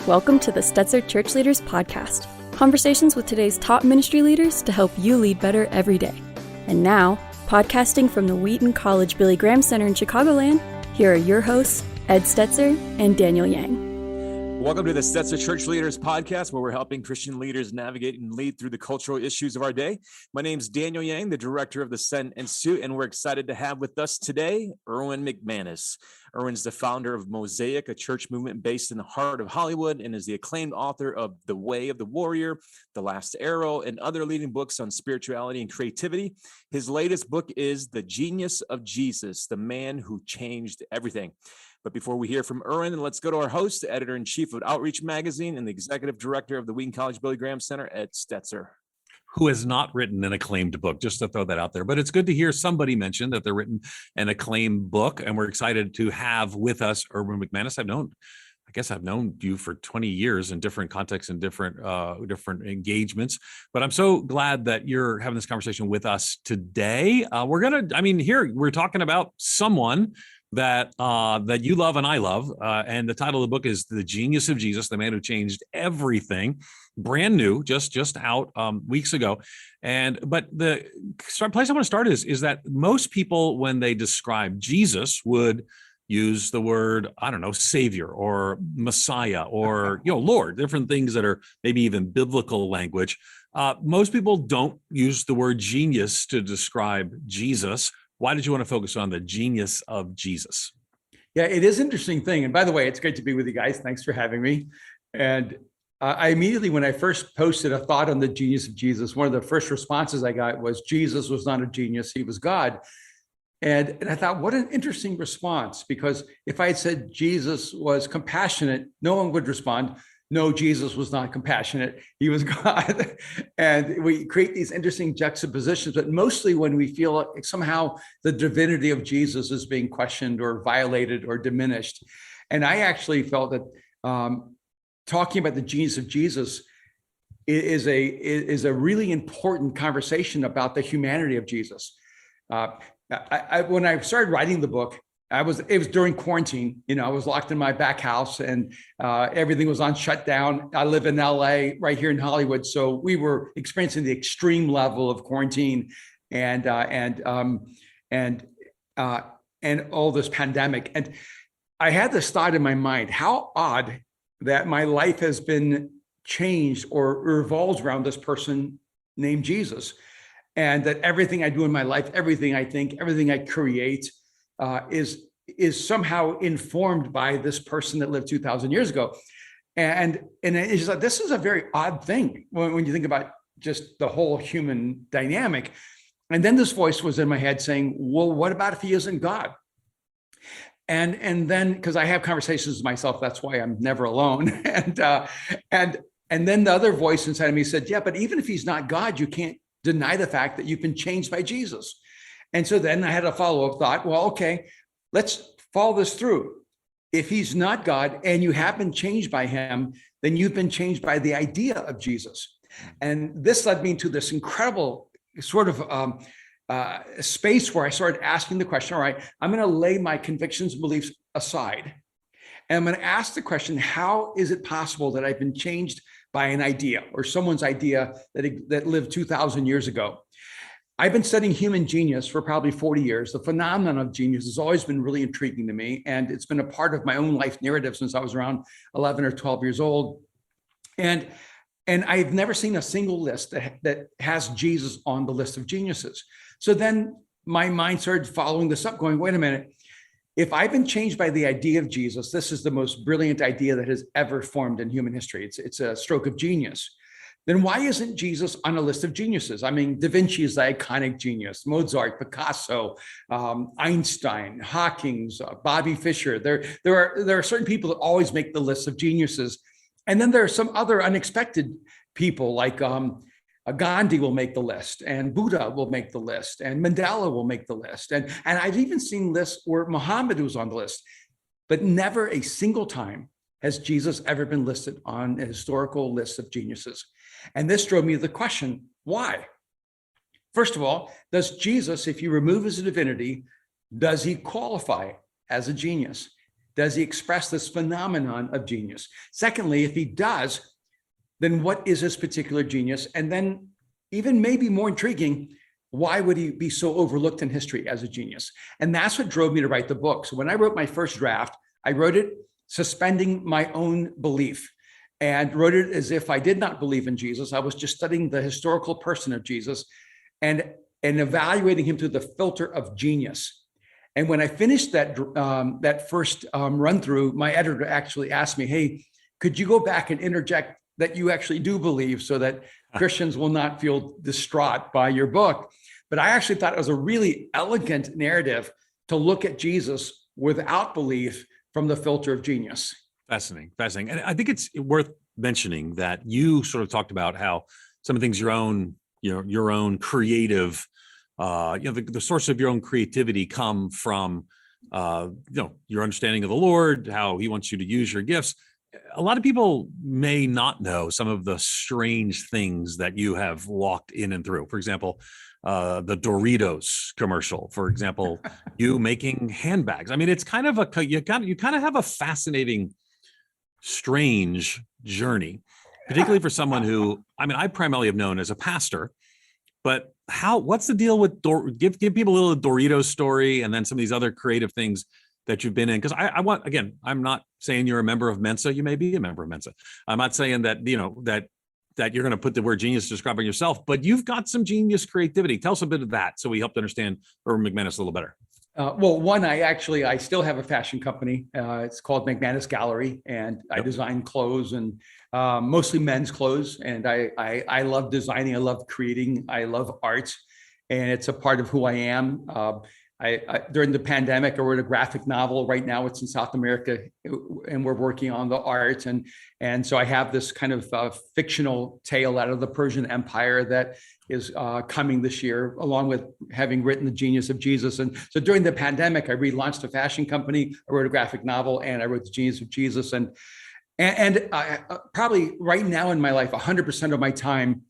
Welcome to the Stetzer Church Leaders Podcast. Conversations with today's top ministry leaders to help you lead better every day. And now, podcasting from the Wheaton College Billy Graham Center in Chicagoland, here are your hosts, Ed Stetzer and Daniel Yang. Welcome to the Stetzer Church Leaders Podcast, where we're helping Christian leaders navigate and lead through the cultural issues of our day. My name is Daniel Yang, the director of the Scent and Suit, and we're excited to have with us today Erwin McManus. Erwin's the founder of Mosaic, a church movement based in the heart of Hollywood, and is the acclaimed author of The Way of the Warrior, The Last Arrow, and other leading books on spirituality and creativity. His latest book is The Genius of Jesus, the man who changed everything. But before we hear from Erwin, let's go to our host, the editor-in-chief of Outreach Magazine and the executive director of the Wheaton College Billy Graham Center, Ed Stetzer. Who has not written an acclaimed book, just to throw that out there. But it's good to hear somebody mention that they're written an acclaimed book, and we're excited to have with us Erwin McManus. I've known you for 20 years in different contexts and different engagements, but I'm so glad that you're having this conversation with us today. We're talking about someone that you love and I love, and the title of the book is The Genius of Jesus, the man who changed everything. Brand new, just out weeks ago. But the place I want to start is that most people, when they describe Jesus, would use the word, Savior or Messiah or, Lord, different things that are maybe even biblical language. Most people don't use the word genius to describe Jesus. Why did you want to focus on the genius of Jesus? Yeah, it is an interesting thing. And by the way, it's great to be with you guys. Thanks for having me. And I immediately, when I first posted a thought on the genius of Jesus, one of the first responses I got was, Jesus was not a genius, he was God. And I thought, what an interesting response, because if I had said Jesus was compassionate, no one would respond, no, Jesus was not compassionate, he was God. And we create these interesting juxtapositions, but mostly when we feel like somehow the divinity of Jesus is being questioned or violated or diminished. And I actually felt that talking about the genius of Jesus is a really important conversation about the humanity of Jesus. When I started writing the book, it was during quarantine. I was locked in my back house and everything was on shutdown. I live in LA, right here in Hollywood, so we were experiencing the extreme level of quarantine and all this pandemic. And I had this thought in my mind: how odd that my life has been changed or revolves around this person named Jesus, and that everything I do in my life, everything I think, everything I create is somehow informed by this person that lived 2,000 years ago. And it's just like, this is a very odd thing when you think about just the whole human dynamic. And then this voice was in my head saying, well, what about if he isn't God? And then, because I have conversations with myself, that's why I'm never alone. And then the other voice inside of me said, yeah, but even if he's not God, you can't deny the fact that you've been changed by Jesus. And so then I had a follow-up thought, well, okay, let's follow this through. If he's not God and you have been changed by him, then you've been changed by the idea of Jesus. And this led me to this incredible sort of space where I started asking the question, all right, I'm going to lay my convictions and beliefs aside. And I'm going to ask the question, how is it possible that I've been changed by an idea or someone's idea that lived 2,000 years ago? I've been studying human genius for probably 40 years. The phenomenon of genius has always been really intriguing to me. And it's been a part of my own life narrative since I was around 11 or 12 years old. And I've never seen a single list that has Jesus on the list of geniuses. So then my mind started following this up, going, wait a minute, if I've been changed by the idea of Jesus, this is the most brilliant idea that has ever formed in human history. It's a stroke of genius. Then why isn't Jesus on a list of geniuses? I mean, Da Vinci is the iconic genius, Mozart, Picasso, Einstein, Hawkins, Bobby Fischer. There are certain people that always make the list of geniuses. And then there are some other unexpected people like Gandhi will make the list, and Buddha will make the list, and Mandela will make the list. And I've even seen lists where Muhammad was on the list, but never a single time has Jesus ever been listed on a historical list of geniuses. And this drove me to the question, why? First of all, does Jesus, if you remove his divinity, does he qualify as a genius? does he express this phenomenon of genius? Secondly, if he does, then what is his particular genius? And then even maybe more intriguing, why would he be so overlooked in history as a genius? And that's what drove me to write the book. So when I wrote my first draft, I wrote it suspending my own belief and wrote it as if I did not believe in Jesus. I was just studying the historical person of Jesus and evaluating him through the filter of genius. And when I finished that first run through, my editor actually asked me, hey, could you go back and interject that you actually do believe so that Christians will not feel distraught by your book? But I actually thought it was a really elegant narrative to look at Jesus without belief from the filter of genius. Fascinating. And I think it's worth mentioning that you sort of talked about how some of the things your own creative, the source of your own creativity come from, your understanding of the Lord, how he wants you to use your gifts. A lot of people may not know some of the strange things that you have walked in and through. For example, the Doritos commercial, for example, you making handbags. I mean, it's kind of you kind of have a fascinating, strange journey, particularly for someone who, I primarily have known as a pastor, but what's the deal with give people a little Doritos story and then some of these other creative things that you've been in? Because I'm not saying you're a member of Mensa. You may be a member of Mensa. I'm not saying that, that you're going to put the word genius describing yourself, but you've got some genius creativity. Tell us a bit of that so we help to understand Erwin McManus a little better. Well, one, I still have a fashion company. It's called McManus Gallery, and I design clothes and mostly men's clothes. And I love designing. I love creating. I love art, and it's a part of who I am. During the pandemic, I wrote a graphic novel. Right now it's in South America and we're working on the art. And so I have this kind of fictional tale out of the Persian Empire that is coming this year, along with having written The Genius of Jesus. And so during the pandemic, I relaunched a fashion company, I wrote a graphic novel, and I wrote The Genius of Jesus. And probably right now in my life, 100% of my time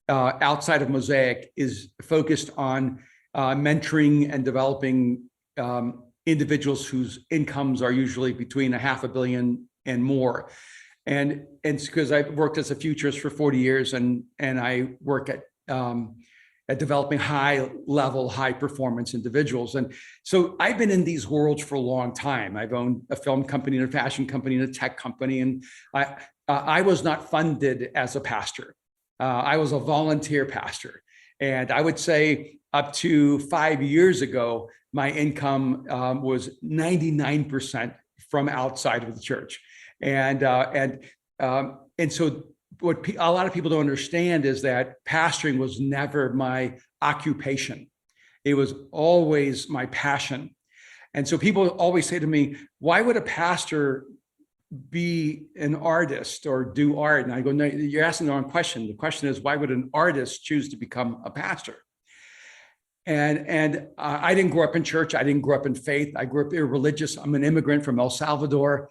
outside of Mosaic is focused on mentoring and developing individuals whose incomes are usually between $500 million and more. And it's because I've worked as a futurist for 40 years and I work at developing high performance individuals. And so I've been in these worlds for a long time. I've owned a film company and a fashion company and a tech company. And I was not funded as a pastor. I was a volunteer pastor. And I would say up to 5 years ago, my income was 99% from outside of the church. And so what a lot of people don't understand is that pastoring was never my occupation. It was always my passion. And so people always say to me, why would a pastor be an artist or do art? And I go, no, you're asking the wrong question. The question is, why would an artist choose to become a pastor? And I didn't grow up in church. I didn't grow up in faith. I grew up irreligious. I'm an immigrant from El Salvador.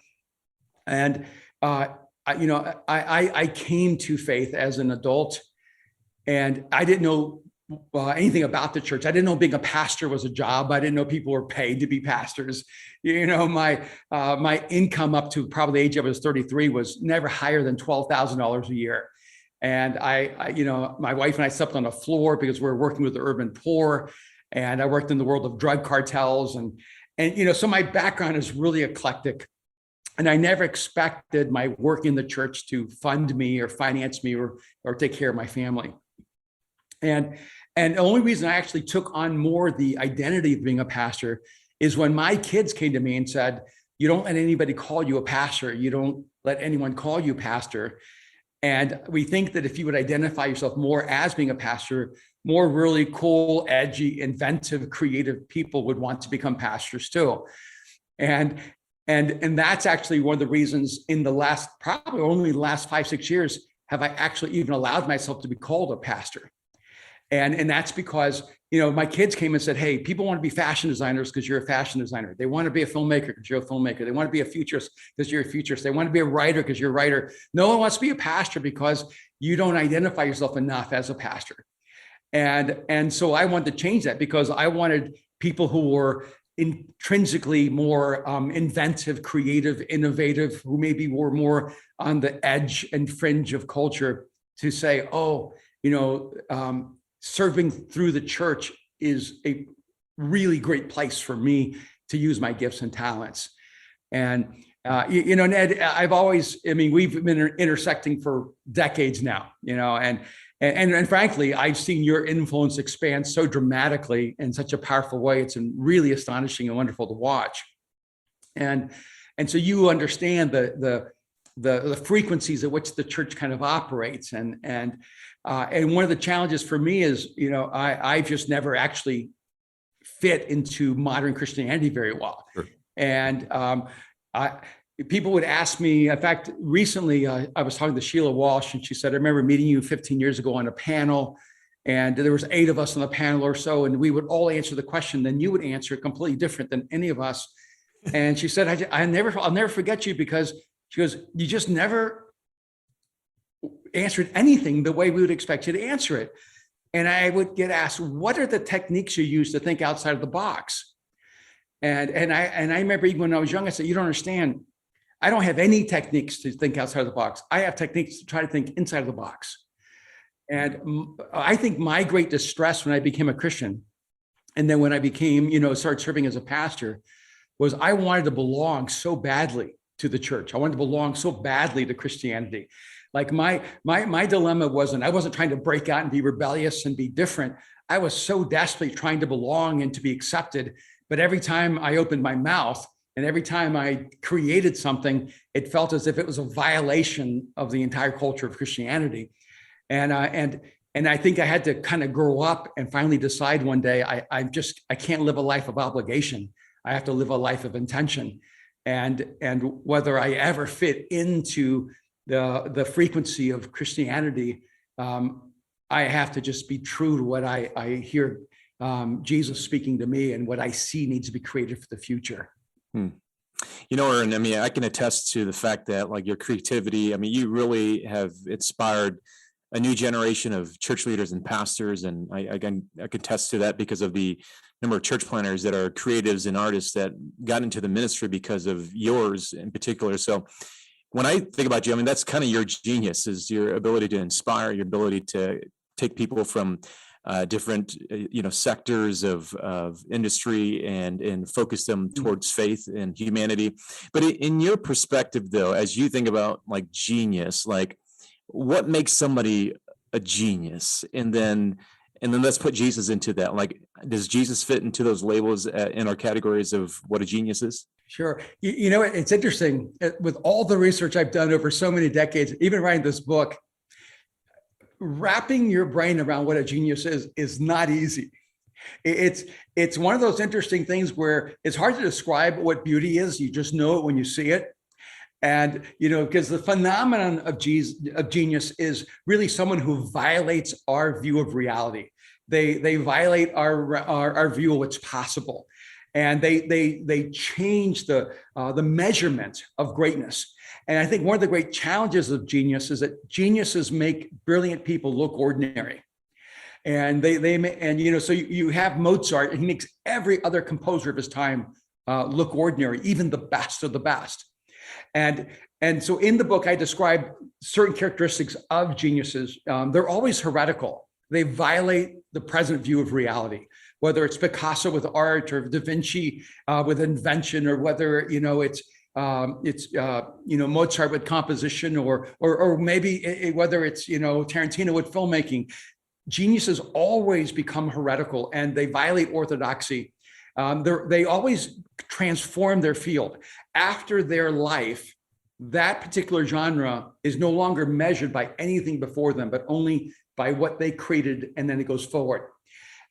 And I came to faith as an adult, and I didn't know anything about the church. I didn't know being a pastor was a job. I didn't know people were paid to be pastors. My income up to probably the age I was 33 was never higher than $12,000 a year. And my wife and I slept on the floor because we were working with the urban poor, and I worked in the world of drug cartels, and so my background is really eclectic. And I never expected my work in the church to fund me or finance me or take care of my family. And the only reason I actually took on more the identity of being a pastor is when my kids came to me and said, you don't let anybody call you a pastor. You don't let anyone call you pastor. And we think that if you would identify yourself more as being a pastor, more really cool, edgy, inventive, creative people would want to become pastors too. And that's actually one of the reasons in the last, probably only the last 5-6 years, have I actually even allowed myself to be called a pastor. And that's because, my kids came and said, hey, people want to be fashion designers because you're a fashion designer. They want to be a filmmaker because you're a filmmaker. They want to be a futurist because you're a futurist. They want to be a writer because you're a writer. No one wants to be a pastor because you don't identify yourself enough as a pastor. And so I wanted to change that because I wanted people who were intrinsically more inventive, creative, innovative, who maybe were more on the edge and fringe of culture, to say, oh, serving through the church is a really great place for me to use my gifts and talents. And Ned, we've been intersecting for decades now, and frankly, I've seen your influence expand so dramatically in such a powerful way. It's really astonishing and wonderful to watch. And so you understand the frequencies at which the church kind of operates. And one of the challenges for me is, I've just never actually fit into modern Christianity very well. Sure. And people would ask me, in fact, recently I was talking to Sheila Walsh, and she said, I remember meeting you 15 years ago on a panel, and there was 8 of us on the panel or so, and we would all answer the question, then you would answer it completely different than any of us. And she said, I'll never forget you, because she goes, you just never answered anything the way we would expect you to answer it. And I would get asked, what are the techniques you use to think outside of the box? And I remember even when I was young, I said, you don't understand. I don't have any techniques to think outside of the box. I have techniques to try to think inside of the box. And I think my great distress when I became a Christian, and then when I became, started serving as a pastor, was I wanted to belong so badly to the church. I wanted to belong so badly to Christianity. Like my dilemma I wasn't trying to break out and be rebellious and be different. I was so desperately trying to belong and to be accepted. But every time I opened my mouth and every time I created something, it felt as if it was a violation of the entire culture of Christianity. And I think I had to kind of grow up and finally decide one day, I can't live a life of obligation. I have to live a life of intention. And whether I ever fit into the frequency of Christianity, I have to just be true to what I hear Jesus speaking to me, and what I see needs to be created for the future. Erwin, I can attest to the fact that, like, your creativity, you really have inspired a new generation of church leaders and pastors. And I can attest to that because of the number of church planners that are creatives and artists that got into the ministry because of yours in particular. So when I think about you, that's kind of your genius, is your ability to inspire, your ability to take people from different, sectors of industry and focus them towards faith and humanity. But in your perspective, though, as you think about like genius, like what makes somebody a genius? And then let's put Jesus into that. Like, does Jesus fit into those labels in our categories of what a genius is? Sure. It's interesting. With all the research I've done over so many decades, even writing this book, wrapping your brain around what a genius is not easy. It's one of those interesting things where it's hard to describe what beauty is. You just know it when you see it. And, because the phenomenon of genius is really someone who violates our view of reality. They violate our view of what's possible. And they change the measurement of greatness. And I think one of the great challenges of genius is that geniuses make brilliant people look ordinary. And so you have Mozart, and he makes every other composer of his time look ordinary, even the best of the best. And so in the book, I describe certain characteristics of geniuses. They're always heretical. They violate the present view of reality, whether it's Picasso with art, or Da Vinci with invention, or whether it's Mozart with composition, or maybe whether it's Tarantino with filmmaking. Geniuses always become heretical, and they violate orthodoxy. They always transform their field. After their life, that particular genre is no longer measured by anything before them, but only by what they created, and then it goes forward.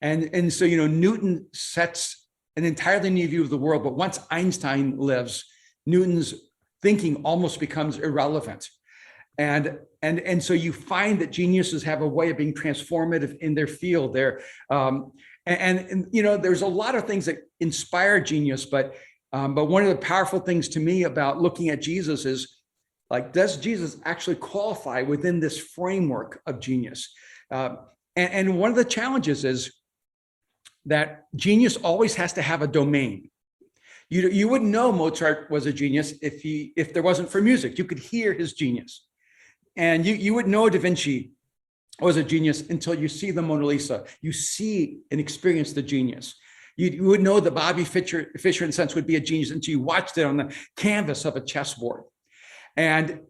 And so Newton sets an entirely new view of the world, but once Einstein lives, Newton's thinking almost becomes irrelevant. And so you find that geniuses have a way of being transformative in their field. There's a lot of things that inspire genius, but one of the powerful things to me about looking at Jesus is, like, does Jesus actually qualify within this framework of genius? And one of the challenges is that genius always has to have a domain. You wouldn't know Mozart was a genius if there wasn't for music. You could hear his genius. And you wouldn't know Da Vinci was a genius until you see the Mona Lisa. You see and experience the genius. You would know that Bobby Fischer and Sons would be a genius until you watched it on the canvas of a chessboard. And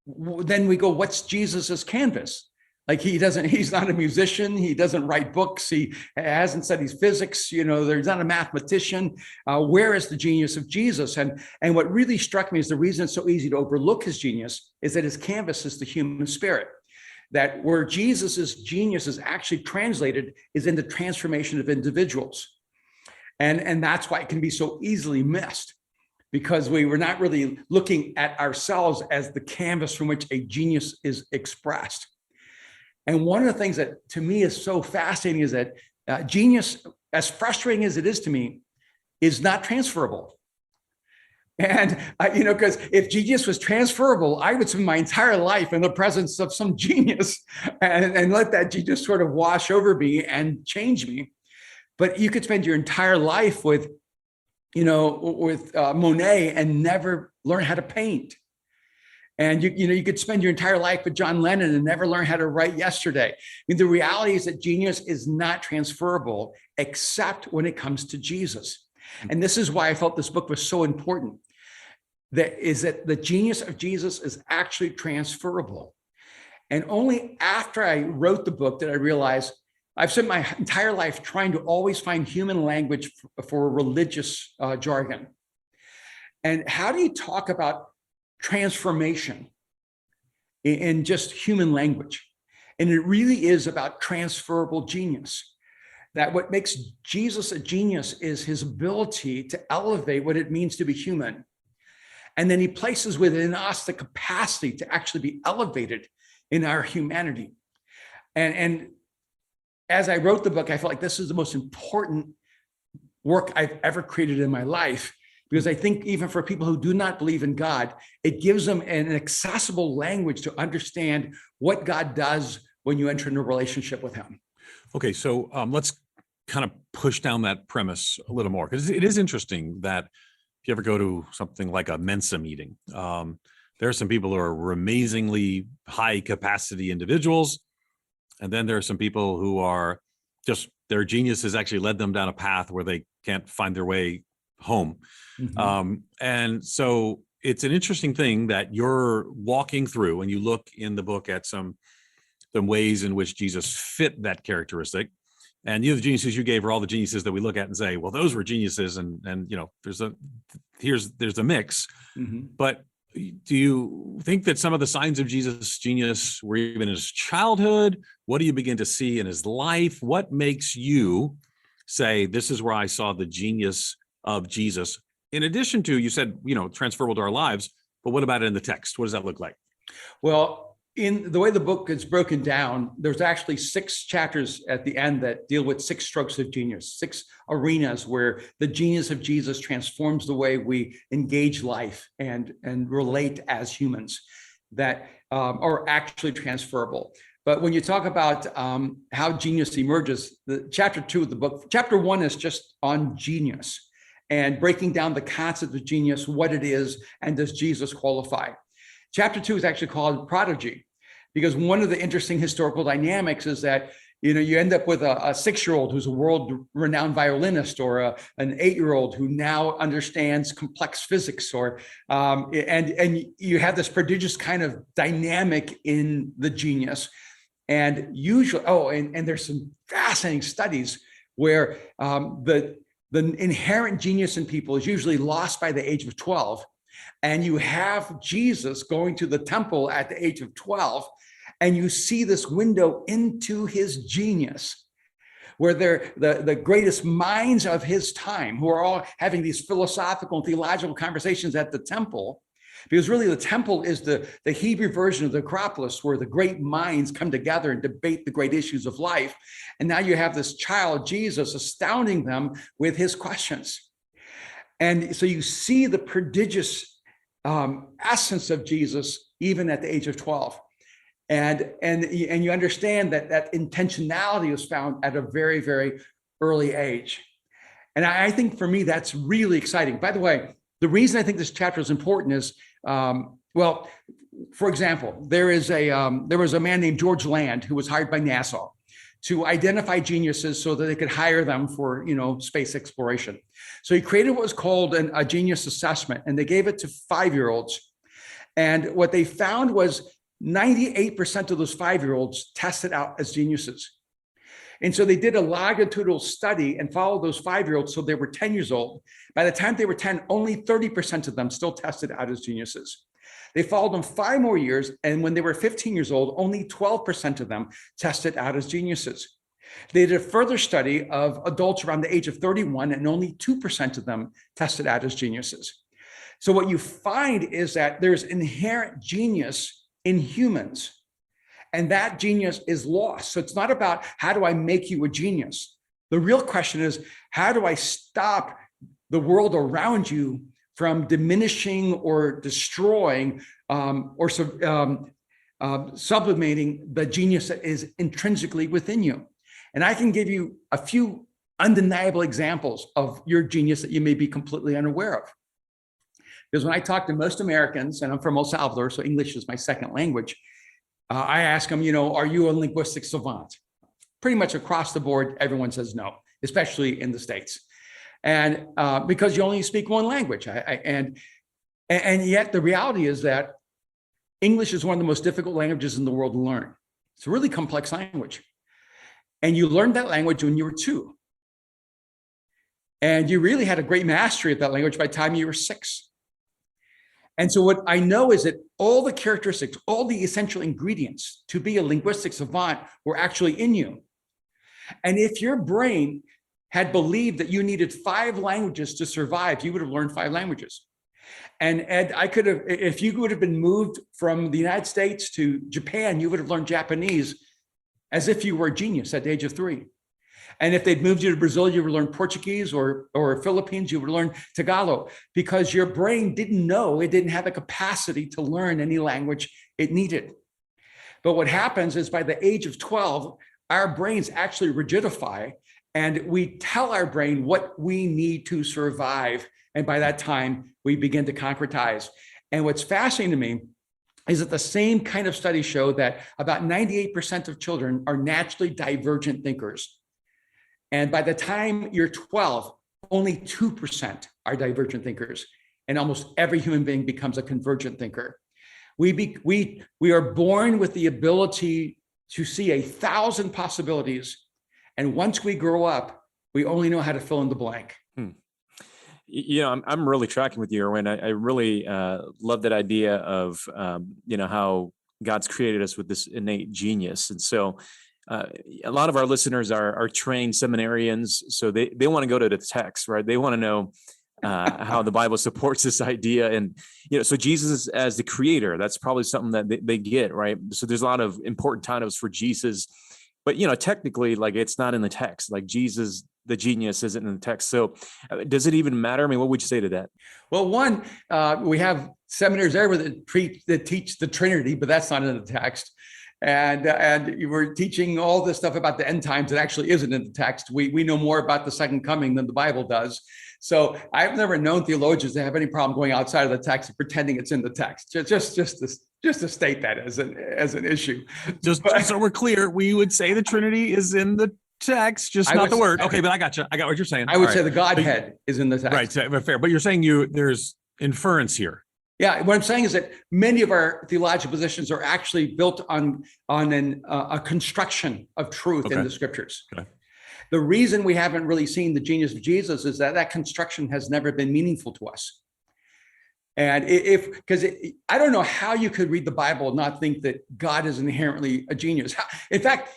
then we go, what's Jesus's canvas? Like he's not a musician. He doesn't write books. He hasn't studied physics. He's not a mathematician. Where is the genius of Jesus? And what really struck me is the reason it's so easy to overlook his genius is that his canvas is the human spirit. That where Jesus's genius is actually translated is in the transformation of individuals. And that's why it can be so easily missed, because we were not really looking at ourselves as the canvas from which a genius is expressed. And one of the things that to me is so fascinating is that genius, as frustrating as it is to me, is not transferable. And, because if genius was transferable, I would spend my entire life in the presence of some genius and let that genius sort of wash over me and change me. But you could spend your entire life with Monet and never learn how to paint. And you could spend your entire life with John Lennon and never learn how to write yesterday. The reality is that genius is not transferable except when it comes to Jesus. And this is why I felt this book was so important. That the genius of Jesus is actually transferable. And only after I wrote the book did I realize I've spent my entire life trying to always find human language for religious jargon. And how do you talk about transformation in just human language? And it really is about transferable genius. That what makes Jesus a genius is his ability to elevate what it means to be human. And then he places within us the capacity to actually be elevated in our humanity. And as I wrote the book, I felt like this is the most important work I've ever created in my life, because I think even for people who do not believe in God, it gives them an accessible language to understand what God does when you enter into a relationship with him. Okay, so let's kind of push down that premise a little more, because it is interesting that if you ever go to something like a Mensa meeting, there are some people who are amazingly high capacity individuals. And then there are some people who are just, their genius has actually led them down a path where they can't find their way home. Mm-hmm. And so it's an interesting thing that you're walking through, and you look in the book at some ways in which Jesus fit that characteristic. And the geniuses you gave are all the geniuses that we look at and say, well, those were geniuses. And there's a mix. Mm-hmm. But do you think that some of the signs of Jesus' genius were even in his childhood? What do you begin to see in his life? What makes you say, this is where I saw the genius of Jesus? In addition to, you said, transferable to our lives, but what about it in the text? What does that look like? Well, in the way the book is broken down, there's actually 6 chapters at the end that deal with 6 strokes of genius, 6 arenas where the genius of Jesus transforms the way we engage life and relate as humans that are actually transferable. But when you talk about how genius emerges, the chapter 2 of the book, chapter 1 is just on genius and breaking down the concept of genius, what it is, and does Jesus qualify. Chapter 2 is actually called Prodigy, because one of the interesting historical dynamics is that you end up with a 6-year-old who's a world-renowned violinist, or an 8-year-old who now understands complex physics, or and you have this prodigious kind of dynamic in the genius. And usually, and there's some fascinating studies where the inherent genius in people is usually lost by the age of 12. And you have Jesus going to the temple at the age of 12, and you see this window into his genius, where they're the greatest minds of his time, who are all having these philosophical and theological conversations at the temple, because really the temple is the Hebrew version of the Acropolis, where the great minds come together and debate the great issues of life. And now you have this child, Jesus, astounding them with his questions. And so you see the prodigious essence of Jesus even at the age of 12, and you understand that intentionality was found at a very, very early age. And I think for me, that's really exciting. By the way, the reason I think this chapter is important is, well, for example, there was a man named George Land who was hired by NASA to identify geniuses so that they could hire them for, space exploration. So he created what was called a genius assessment, and they gave it to 5-year-olds. And what they found was 98% of those 5-year-olds tested out as geniuses. And so they did a longitudinal study and followed those 5-year-olds till they were 10 years old. By the time they were 10, only 30% of them still tested out as geniuses. They followed them 5 more years, and when they were 15 years old, only 12% of them tested out as geniuses. They did a further study of adults around the age of 31, and only 2% of them tested out as geniuses. So what you find is that there's inherent genius in humans, and that genius is lost. So it's not about how do I make you a genius? The real question is, how do I stop the world around you from diminishing or destroying or sublimating the genius that is intrinsically within you? And I can give you a few undeniable examples of your genius that you may be completely unaware of. Because when I talk to most Americans, and I'm from El Salvador, so English is my second language, I ask them, are you a linguistic savant? Pretty much across the board, everyone says no, especially in the States. And because you only speak one language. And yet the reality is that English is one of the most difficult languages in the world to learn. It's a really complex language. And you learned that language when you were 2. And you really had a great mastery of that language by the time you were 6. And so what I know is that all the characteristics, all the essential ingredients to be a linguistic savant were actually in you. And if your brain had believed that you needed 5 languages to survive, you would have learned 5 languages. And Ed, if you would have been moved from the United States to Japan, you would have learned Japanese as if you were a genius at the age of 3. And if they'd moved you to Brazil, you would learn Portuguese, or Philippines, you would learn Tagalog, because your brain didn't know, it didn't have the capacity to learn any language it needed. But what happens is by the age of 12, our brains actually rigidify, and we tell our brain what we need to survive. And by that time, we begin to concretize. And what's fascinating to me is that the same kind of studies show that about 98% of children are naturally divergent thinkers. And by the time you're 12, only 2% are divergent thinkers. And almost every human being becomes a convergent thinker. We are born with the ability to see 1,000 possibilities. And once we grow up, we only know how to fill in the blank. I'm really tracking with you, Erwin. I really love that idea of, how God's created us with this innate genius. And so a lot of our listeners are trained seminarians, so they want to go to the text, right? They want to know how the Bible supports this idea. And, so Jesus as the creator, that's probably something that they get, right? So there's a lot of important titles for Jesus, but, technically, like, it's not in the text. Like, Jesus, the genius, isn't in the text. So does it even matter? I mean, what would you say to that? Well, one, we have seminaries there that teach the Trinity, but that's not in the text. And you were teaching all this stuff about the end times that actually isn't in the text. We know more about the second coming than the Bible does. So I've never known theologians to have any problem going outside of the text and pretending it's in the text. Just to state that as an issue. Just so we're clear, we would say the Trinity is in the text, just not the word. Okay, but I got you. I got what you're saying. I would say the Godhead is in the text. Right, fair. But you're saying there's inference here. Yeah, what I'm saying is that many of our theological positions are actually built on a construction of truth in the scriptures. Okay. The reason we haven't really seen the genius of Jesus is that construction has never been meaningful to us. And I don't know how you could read the Bible and not think that God is inherently a genius. In fact,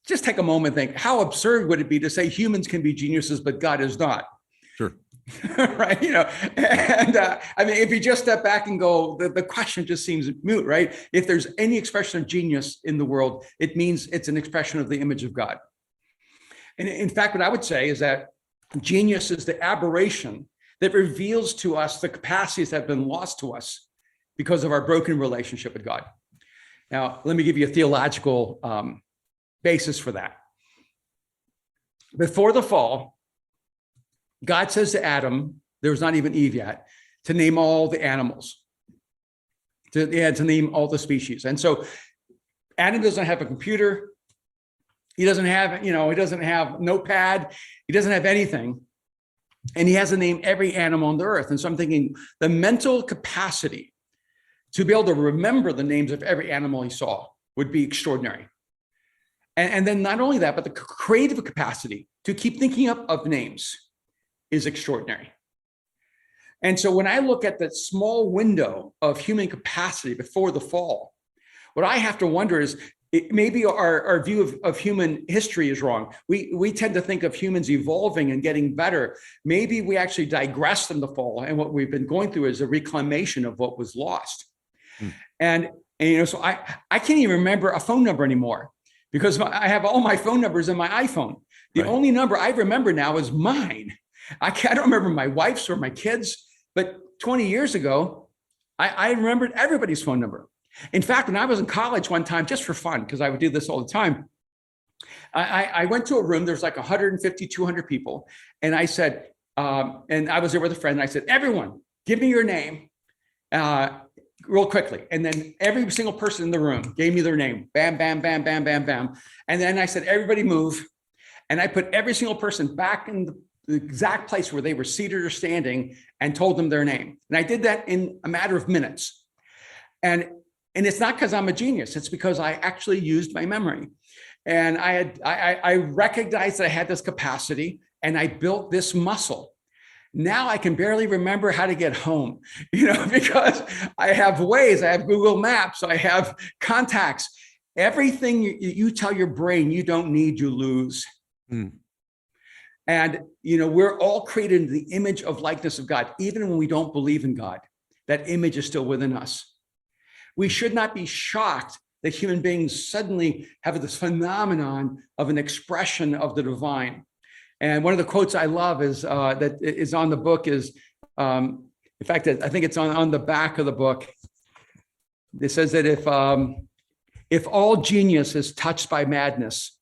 just take a moment and think, how absurd would it be to say humans can be geniuses, but God is not? Sure. Right. If you just step back and go, the question just seems moot, right? If there's any expression of genius in the world, it means it's an expression of the image of God. And in fact, what I would say is that genius is the aberration that reveals to us the capacities that have been lost to us because of our broken relationship with God. Now, let me give you a theological basis for that. Before the fall, God says to Adam, there was not even Eve yet, to name all the animals, to name all the species. And so Adam doesn't have a computer. He doesn't have, he doesn't have Notepad. He doesn't have anything. And he has to name every animal on the earth. And so I'm thinking the mental capacity to be able to remember the names of every animal he saw would be extraordinary. And then not only that, but the creative capacity to keep thinking of names is extraordinary. And so when I look at that small window of human capacity before the fall, what I have to wonder is maybe our view of human history is wrong. We tend to think of humans evolving and getting better. Maybe we actually digressed in the fall, and what we've been going through is a reclamation of what was lost. And so I can't even remember a phone number anymore because I have all my phone numbers in my iPhone. The only number I remember now is mine. I don't remember my wife's or my kids', but 20 years ago, I remembered everybody's phone number. In fact, when I was in college one time, just for fun, because I would do this all the time, I went to a room, there's like 150, 200 people. And I said, and I was there with a friend, and I said, everyone, give me your name real quickly. And then every single person in the room gave me their name. Bam, bam, bam, bam, bam, bam. And then I said, everybody move. And I put every single person back in the exact place where they were seated or standing and told them their name. And I did that in a matter of minutes. And it's not because I'm a genius. It's because I actually used my memory. And I recognized that I had this capacity, and I built this muscle. Now I can barely remember how to get home, because I have Waze, I have Google Maps, I have contacts. Everything you tell your brain you don't need, you lose. And, we're all created in the image of likeness of God. Even when we don't believe in God, that image is still within us. We should not be shocked that human beings suddenly have this phenomenon of an expression of the divine. And one of the quotes I love is that is on the book is, in fact, I think it's on the back of the book. It says that if all genius is touched by madness,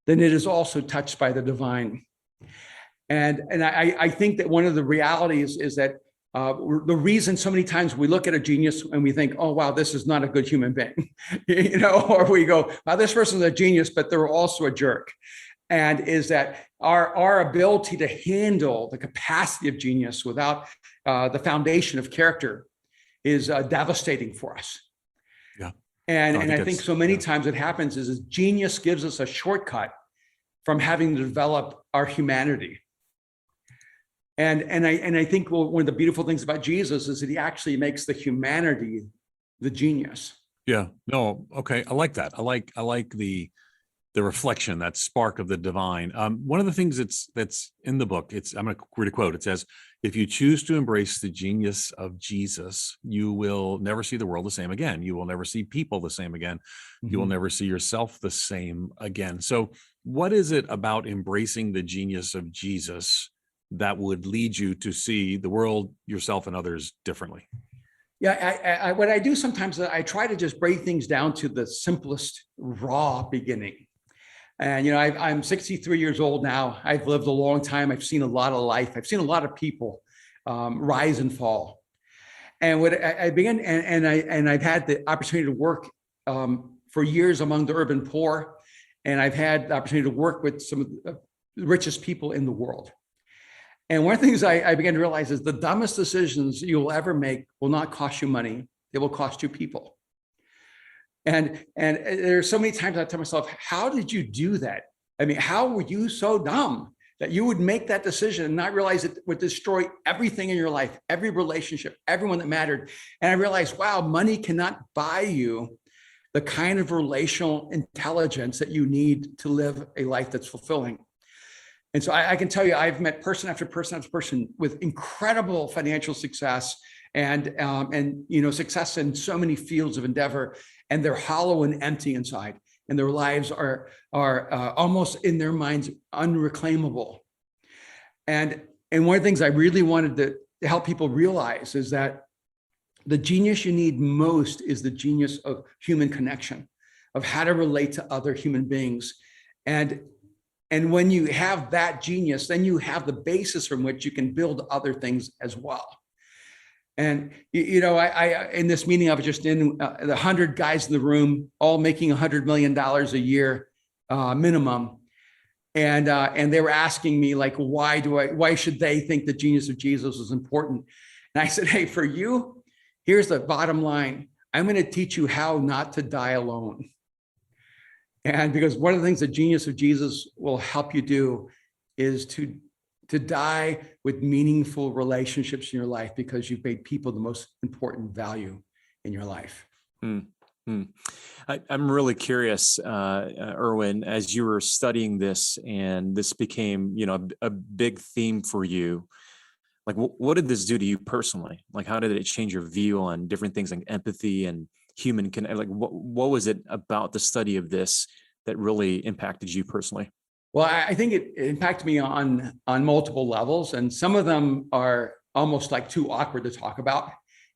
then it is also touched by the divine. And I think that one of the realities is that the reason so many times we look at a genius and we think, oh, wow, this is not a good human being, or we go, wow, this person's a genius, but they're also a jerk. And is that our ability to handle the capacity of genius without the foundation of character is devastating for us. Yeah. And I think so many times what happens is genius gives us a shortcut from having to develop our humanity. And I think one of the beautiful things about Jesus is that he actually makes the humanity the genius. Yeah. No. Okay. I like that. I like the reflection, that spark of the divine. One of the things that's in the book, I'm going to read a quote. It says, if you choose to embrace the genius of Jesus, you will never see the world the same again. You will never see people the same again. Mm-hmm. You will never see yourself the same again. So what is it about embracing the genius of Jesus that would lead you to see the world, yourself, and others differently? Yeah, what I do sometimes, I try to just break things down to the simplest, raw beginning. And, I'm 63 years old now. I've lived a long time. I've seen a lot of life. I've seen a lot of people rise and fall. And what I began, and I've had the opportunity to work for years among the urban poor. And I've had the opportunity to work with some of the richest people in the world. And one of the things I began to realize is the dumbest decisions you will ever make will not cost you money. They will cost you people. And there's so many times I tell myself, how did you do that? I mean, how were you so dumb that you would make that decision and not realize it would destroy everything in your life, every relationship, everyone that mattered? And I realized, wow, money cannot buy you the kind of relational intelligence that you need to live a life that's fulfilling. And so I can tell you, I've met person after person after person with incredible financial success and success in so many fields of endeavor, and they're hollow and empty inside, and their lives are almost in their minds unreclaimable. And one of the things I really wanted to help people realize is that the genius you need most is the genius of human connection, of how to relate to other human beings. And And when you have that genius, then you have the basis from which you can build other things as well. And, I in this meeting, I was just in the 100 guys in the room, all making $100 million a year minimum. And they were asking me, like, why should they think the genius of Jesus is important? And I said, hey, for you, here's the bottom line. I'm going to teach you how not to die alone. And because one of the things the genius of Jesus will help you do is to die with meaningful relationships in your life, because you've made people the most important value in your life. I'm really curious, Erwin, as you were studying this and this became, a big theme for you. Like, what did this do to you personally? Like, how did it change your view on different things like empathy and human connect? Like, what was it about the study of this that really impacted you personally? Well, I think it impacted me on multiple levels, and some of them are almost like too awkward to talk about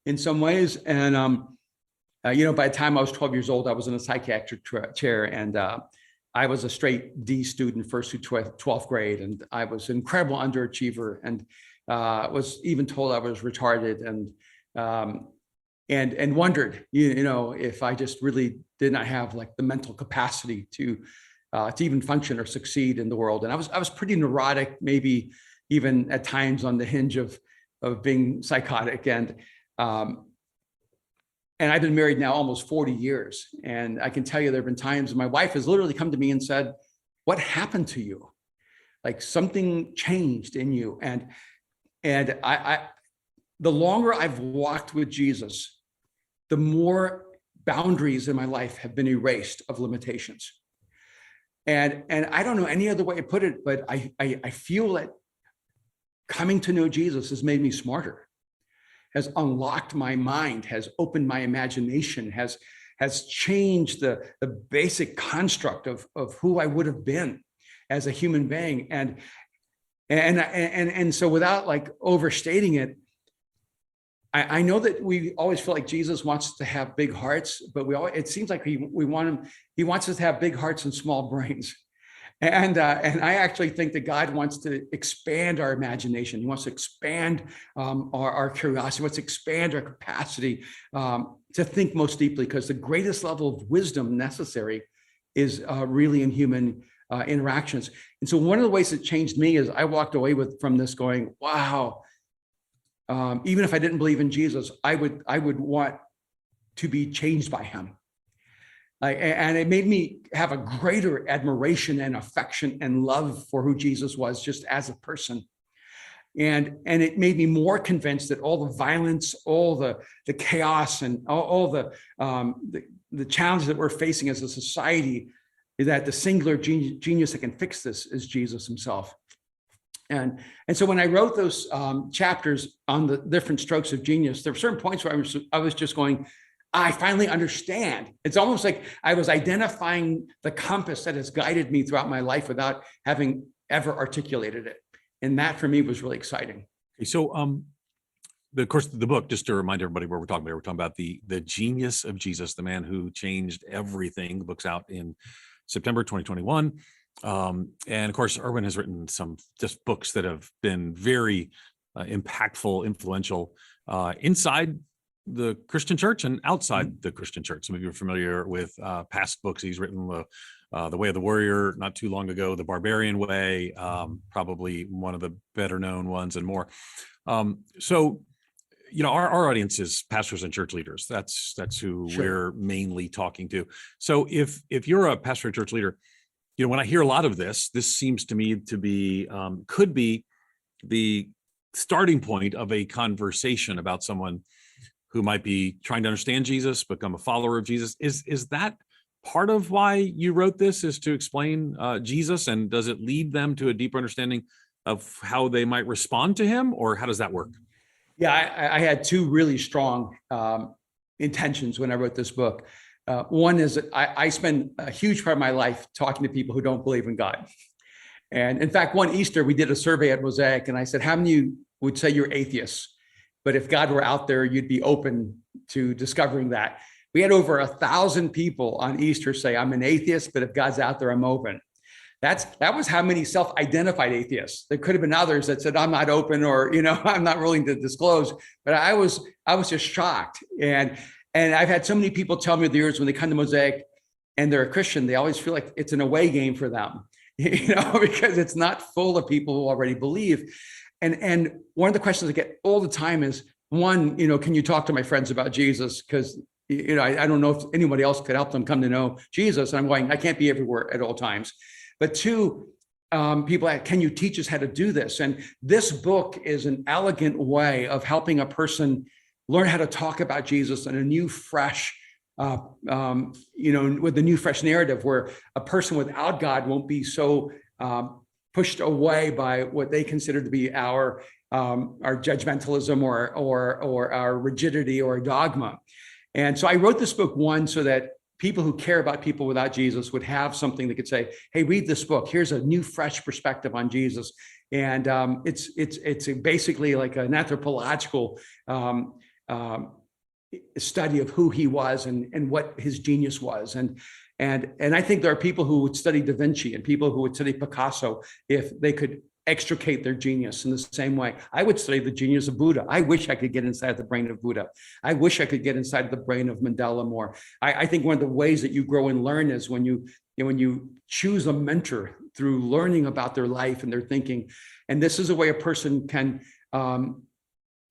in some ways. And by the time I was 12 years old, I was in a psychiatric chair, and I was a straight D student, first through 12th grade, and I was an incredible underachiever, and was even told I was retarded, and wondered, if I just really did not have like the mental capacity to even function or succeed in the world. And I was pretty neurotic, maybe even at times on the hinge of being psychotic. And I've been married now almost 40 years. And I can tell you, there have been times my wife has literally come to me and said, what happened to you? Like, something changed in you. And I the longer I've walked with Jesus, the more boundaries in my life have been erased of limitations. And I don't know any other way to put it, but I feel that coming to know Jesus has made me smarter, has unlocked my mind, has opened my imagination, has changed the basic construct of who I would have been as a human being. And so, without like overstating it, I know that we always feel like Jesus wants us to have big hearts, but it seems like he wants us to have big hearts and small brains. And I actually think that God wants to expand our imagination. He wants to expand our curiosity. He wants to expand our capacity to think most deeply, because the greatest level of wisdom necessary is really in human interactions. And so one of the ways it changed me is I walked away from this going, wow, even if I didn't believe in Jesus, I would want to be changed by him. And it made me have a greater admiration and affection and love for who Jesus was just as a person. And it made me more convinced that all the violence, all the chaos, and all the challenges that we're facing as a society, is that the singular genius that can fix this is Jesus himself. And so when I wrote those chapters on the different strokes of genius, there were certain points where I was just going, I finally understand. It's almost like I was identifying the compass that has guided me throughout my life without having ever articulated it. And that for me was really exciting. So, of course, the book, just to remind everybody what we're talking about the genius of Jesus, the man who changed everything. The book's out in September 2021. And of course, Erwin has written some just books that have been very impactful, influential inside the Christian church and outside the Christian church. Some of you are familiar with past books he's written, The Way of the Warrior not too long ago, The Barbarian Way, probably one of the better known ones, and more. So, our audience is pastors and church leaders. That's who We're mainly talking to. So if you're a pastor and church leader, when I hear a lot of this seems to me to be, could be the starting point of a conversation about someone who might be trying to understand Jesus, become a follower of Jesus. Is that part of why you wrote this, is to explain Jesus? And does it lead them to a deeper understanding of how they might respond to him, or how does that work? Yeah, I had two really strong intentions when I wrote this book. One is that I spend a huge part of my life talking to people who don't believe in God. And in fact, one Easter, we did a survey at Mosaic, and I said, how many of you would say you're atheists? But if God were out there, you'd be open to discovering that. We had over 1,000 people on Easter say, I'm an atheist, but if God's out there, I'm open. That was how many self-identified atheists. There could have been others that said, I'm not open, or, I'm not willing to disclose, but I was just shocked. And I've had so many people tell me over the years, when they come to Mosaic and they're a Christian, they always feel like it's an away game for them, because it's not full of people who already believe. And one of the questions I get all the time is, one, can you talk to my friends about Jesus? Because, I don't know if anybody else could help them come to know Jesus. And I'm going, I can't be everywhere at all times. But two, people ask, can you teach us how to do this? And this book is an elegant way of helping a person learn how to talk about Jesus in a new, fresh, with a new, fresh narrative, where a person without God won't be so pushed away by what they consider to be our judgmentalism or our rigidity or dogma. And so I wrote this book, one, so that people who care about people without Jesus would have something that could say, hey, read this book. Here's a new, fresh perspective on Jesus. And it's basically like an anthropological study of who he was and what his genius was. And I think there are people who would study Da Vinci and people who would study Picasso if they could extricate their genius in the same way. I would study the genius of Buddha. I wish I could get inside the brain of Buddha. I wish I could get inside the brain of Mandela more. I think one of the ways that you grow and learn is when you choose a mentor through learning about their life and their thinking. And this is a way a person can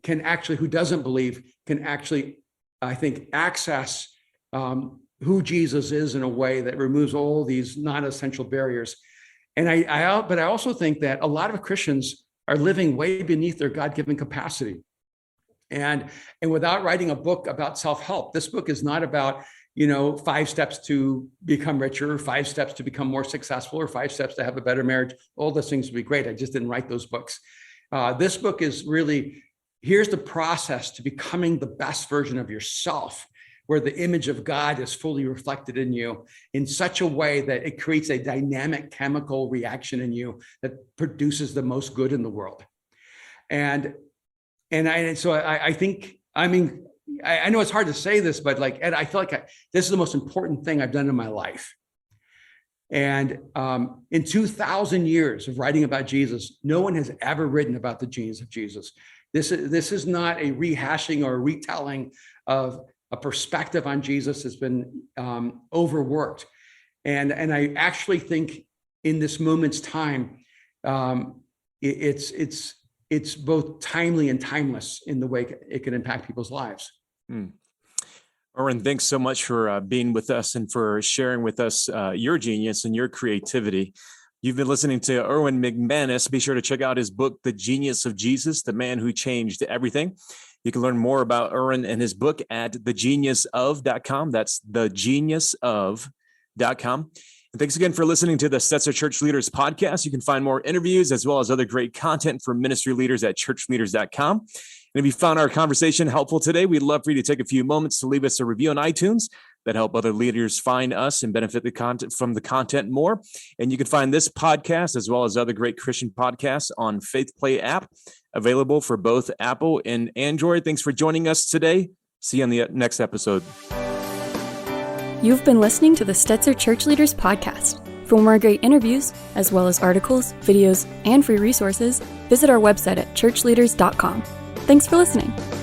actually, who doesn't believe, can actually, I think, access who Jesus is in a way that removes all these non-essential barriers. And but I also think that a lot of Christians are living way beneath their God-given capacity. And without writing a book about self-help, this book is not about, 5 steps to become richer, or 5 steps to become more successful, or 5 steps to have a better marriage. All those things would be great. I just didn't write those books. This book is really, here's the process to becoming the best version of yourself, where the image of God is fully reflected in you in such a way that it creates a dynamic chemical reaction in you that produces the most good in the world. And so I think, I know it's hard to say this, but Ed, I feel like this is the most important thing I've done in my life. And in 2,000 years of writing about Jesus, no one has ever written about the genius of Jesus. This is not a rehashing or a retelling of a perspective on Jesus that's been overworked. And I actually think in this moment's time, it's both timely and timeless in the way it can impact people's lives. Erwin, thanks so much for being with us and for sharing with us your genius and your creativity. You've been listening to Erwin McManus. Be sure to check out his book, The Genius of Jesus, the Man Who Changed Everything. You can learn more about Erwin and his book at thegeniusof.com. That's thegeniusof.com. And thanks again for listening to the Stetzer Church Leaders podcast. You can find more interviews as well as other great content for ministry leaders at ChurchLeaders.com. And if you found our conversation helpful today, we'd love for you to take a few moments to leave us a review on iTunes that help other leaders find us and benefit from the content more. And you can find this podcast as well as other great Christian podcasts on Faith Play app, available for both Apple and Android. Thanks for joining us today. See you on the next episode. You've been listening to the Stetzer Church Leaders podcast. For more great interviews, as well as articles, videos, and free resources, visit our website at ChurchLeaders.com. Thanks for listening.